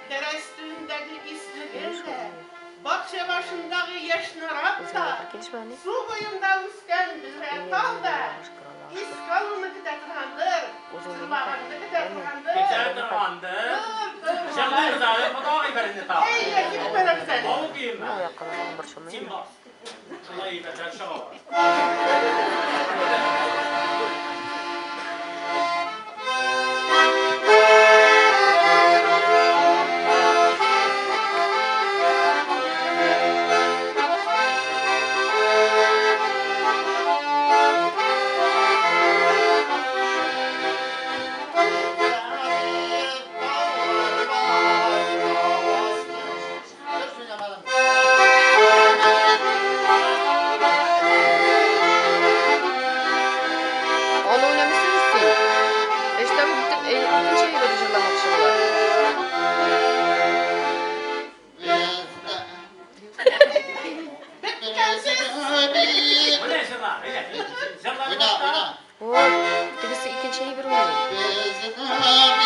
dere üstündeki ismi de, bahçe başındaki yeşnarat da, su boyunda üstten bize kal da, İskalınlıkı da tırandır, Sırbağınlıkı da tırandır. Güzel tırandır. Şakır da yapmadan verini ta. Hey ya git bana güzel. Oğlu diyeyim ben. Kim var? Allah iyi ben şaka var. Birisi ikinci şeyi bir oynuyor.